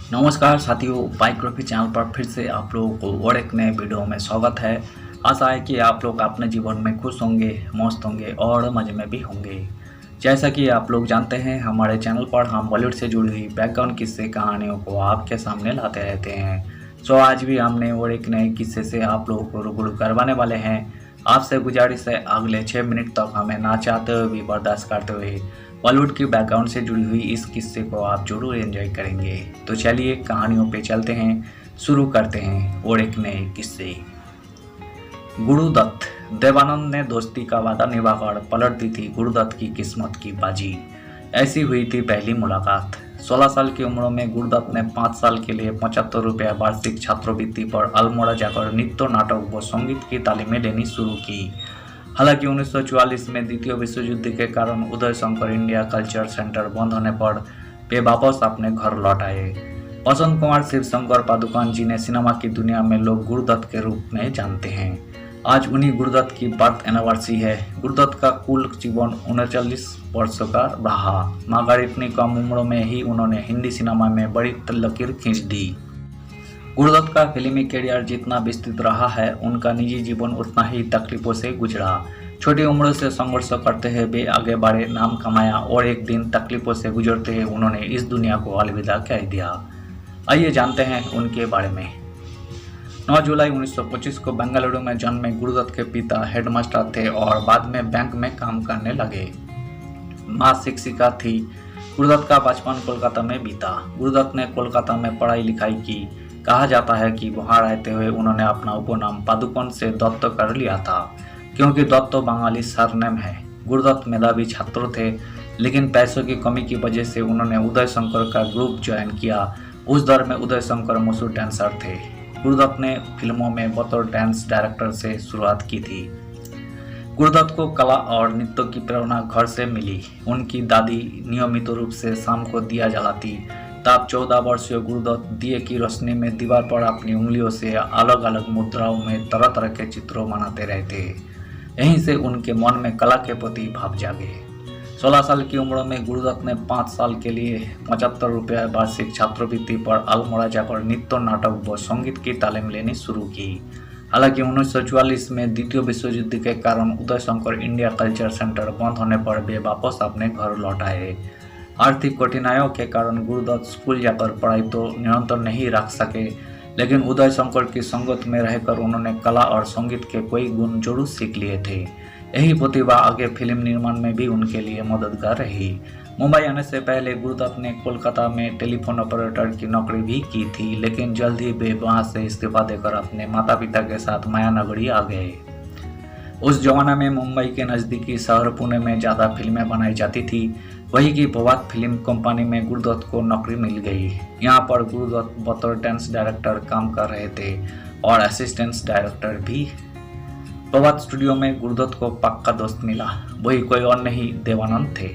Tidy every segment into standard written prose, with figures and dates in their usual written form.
नमस्कार साथियों, biography channel पर फिर से आप लोगों को और एक नए वीडियो में स्वागत है। आशा है कि आप लोग अपने जीवन में खुश होंगे, मस्त होंगे और मज़े में भी होंगे। जैसा कि आप लोग जानते हैं, हमारे चैनल पर हम बॉलीवुड से जुड़ी हुई बैकग्राउंड किस्से कहानियों को आपके सामने लाते रहते हैं। सो आज भी हमने और एक नए किस्से से आप लोगों को रूबरू करवाने वाले हैं। आपसे गुजारिश है, अगले 6 मिनट तक हमें ना चाहते हुए भी बर्दाश्त करते हुए बॉलीवुड की बैकग्राउंड से जुड़ी हुई इस किस्से को आप जरूर एंजॉय करेंगे। तो चलिए कहानियों पे चलते हैं, शुरू करते हैं और एक नए किस्से। गुरुदत्त। देवानंद ने दोस्ती का वादा निभाकर पलट दी थी गुरुदत्त की किस्मत की बाजी। ऐसी हुई थी पहली मुलाकात। 16 साल की उम्र में गुरुदत्त ने 5 साल के लिए 75 रुपया वार्षिक छात्रवृत्ति पर अल्मोड़ा जाकर नृत्य, नाटक व संगीत की तालीमें लेनी शुरू की। हालांकि 1944 में द्वितीय विश्व युद्ध के कारण Uday Shankar India culture centre बंद होने पर वे वापस अपने घर लौट आए। वसंत कुमार शिवशंकर पादुकोण जिन्हें सिनेमा की दुनिया में लोग गुरुदत्त के रूप में जानते हैं, आज उन्हीं गुरुदत्त की बर्थ एनिवर्सरी है। गुरुदत्त का कुल जीवन 39 वर्षों का रहा, मगर इतनी कम उम्र में ही उन्होंने हिंदी सिनेमा में बड़ी लकीर खींच दी। गुरुदत्त का फिल्मी करियर जितना विस्तृत रहा है, उनका निजी जीवन उतना ही तकलीफों से गुजरा। छोटी उम्र से संघर्ष करते हुए वे आगे बढ़े, नाम कमाया और एक दिन तकलीफों से गुजरते हुए उन्होंने इस दुनिया को अलविदा कह दिया। आइए जानते हैं उनके बारे में। 9 जुलाई 1925 को बेंगलुरु में जन्मे गुरुदत्त के पिता हेडमास्टर थे और बाद में बैंक में काम करने लगे। माँ शिक्षिका थी। गुरुदत्त का बचपन कोलकाता में बीता। गुरुदत्त ने कोलकाता में पढ़ाई लिखाई की। कहा जाता है कि वहां रहते हुए उन्होंने अपना उपनाम पादुकोण से दत्त कर लिया था, क्योंकि दत्त बंगाली सरनेम है। गुरुदत्त मेधावी छात्र थे, लेकिन पैसों की कमी की वजह से उन्होंने उदय शंकर का ग्रुप ज्वाइन किया। उस दौर में उदय शंकर मशहूर डांसर थे। गुरुदत्त ने फिल्मों में बतौर डांस डायरेक्टर से शुरुआत की थी। गुरुदत्त को कला और नृत्य की प्रेरणा घर से मिली। उनकी दादी नियमित रूप से शाम को दिया जलाती। तब 14 वर्षीय गुरुदत्त दिए की रोशनी में दीवार पर अपनी उंगलियों से अलग अलग मुद्राओं में तरह तरह के चित्रों बनाते रहते। यहीं से उनके मन में कला के प्रति भाव जागे। 16 साल की उम्र में गुरुदत्त ने 5 साल के लिए 75 रुपया वार्षिक छात्रवृत्ति पर अल्मोड़ा जाकर नृत्य, नाटक व संगीत की तालीम लेनी शुरू की। हालांकि 1944 में द्वितीय विश्व युद्ध के कारण Uday Shankar India culture centre बंद होने पर वे वापस अपने घर लौट आए। आर्थिक कठिनाइयों के कारण गुरुदत्त स्कूल जाकर पढ़ाई तो निरंतर नहीं रख सके, लेकिन उदय शंकर की संगत में रहकर उन्होंने कला और संगीत के कई गुण जरूर सीख लिए थे। यही प्रतिभा आगे फिल्म निर्माण में भी उनके लिए मददगार रही। मुंबई आने से पहले गुरुदत्त ने कोलकाता में टेलीफोन ऑपरेटर की नौकरी भी की थी, लेकिन जल्द ही वे वहां से इस्तीफा देकर अपने माता पिता के साथ मायानगरी आ गए। उस जमाना में मुंबई के नज़दीकी शहर पुणे में ज़्यादा फिल्में बनाई जाती थी। वही की प्रभात फिल्म कंपनी में गुरुदत्त को नौकरी मिल गई। यहाँ पर गुरुदत्त बतौर डांस डायरेक्टर काम कर रहे थे और असिस्टेंट डायरेक्टर भी। प्रभात स्टूडियो में गुरुदत्त को पक्का दोस्त मिला। वही कोई और नहीं, देवानंद थे।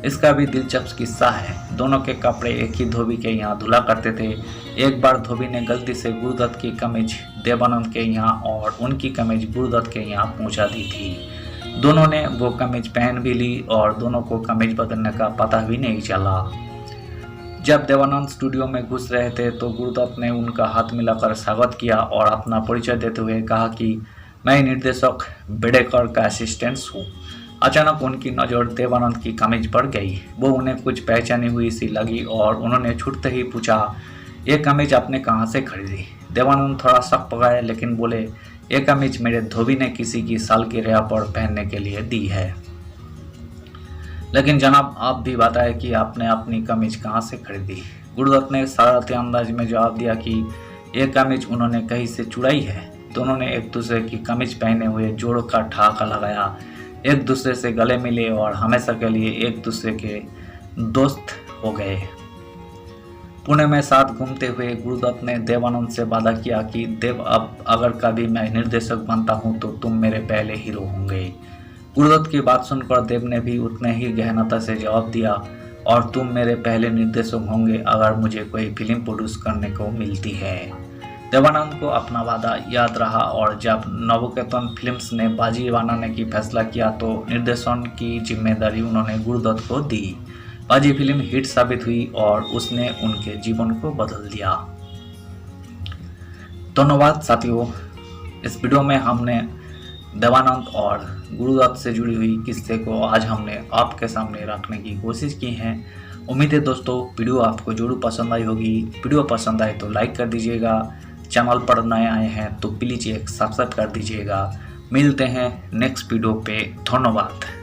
इसका भी दिलचस्प किस्सा है। दोनों के कपड़े एक ही धोबी के यहाँ धुला करते थे। एक बार धोबी ने गलती से गुरुदत्त की कमीज देवानंद के यहाँ और उनकी कमीज गुरुदत्त के यहाँ पहुँचा दी थी। दोनों ने वो कमीज पहन भी ली और दोनों को कमीज बदलने का पता भी नहीं चला। जब देवानंद स्टूडियो में घुस रहे थे तो गुरुदत्त ने उनका हाथ मिलाकर स्वागत किया और अपना परिचय देते हुए कहा कि मैं निर्देशक बेडेकर का असिस्टेंट हूँ। अचानक उनकी नज़र देवानंद की कमीज पर गई। वो उन्हें कुछ पहचानी हुई सी लगी और उन्होंने छूटते ही पूछा, ये कमीज आपने कहाँ से खरीदी? देवानंद थोड़ा शक पकाए, लेकिन बोले, ये कमीज मेरे धोबी ने किसी की सालगिरह पर पहनने के लिए दी है। लेकिन जनाब, आप भी बताएं कि आपने अपनी कमीज कहाँ से खरीदी? गुरुदत्त ने शरारती अंदाज में जवाब दिया कि ये कमीज उन्होंने कहीं से चुराई है। दोनों ने एक दूसरे की कमीज पहने हुए जोड़ों का ठहाका लगाया, एक दूसरे से गले मिले और हमेशा के लिए एक दूसरे के दोस्त हो गए। पुणे में साथ घूमते हुए गुरुदत्त ने देवानंद से वादा किया कि देव, अब अगर कभी मैं निर्देशक बनता हूँ तो तुम मेरे पहले हीरो होंगे। गुरुदत्त की बात सुनकर देव ने भी उतने ही गहनता से जवाब दिया, और तुम मेरे पहले निर्देशक होंगे अगर मुझे कोई फिल्म प्रोड्यूस करने को मिलती है। देवानंद को अपना वादा याद रहा और जब नवकेतन फिल्म्स ने बाजी बनाने की फैसला किया तो निर्देशन की जिम्मेदारी उन्होंने गुरुदत्त को दी। बाजी फिल्म हिट साबित हुई और उसने उनके जीवन को बदल दिया। धन्यवाद साथियों। इस वीडियो में हमने देवानंद और गुरुदत्त से जुड़ी हुई किस्से को आज हमने आपके सामने रखने की कोशिश की है। उम्मीद है दोस्तों वीडियो आपको जरूर पसंद आई होगी। वीडियो पसंद आए तो लाइक कर दीजिएगा। चैनल पर नए आए हैं तो प्लीज़ एक सब्सक्राइब कर दीजिएगा। मिलते हैं नेक्स्ट वीडियो पे। धन्यवाद।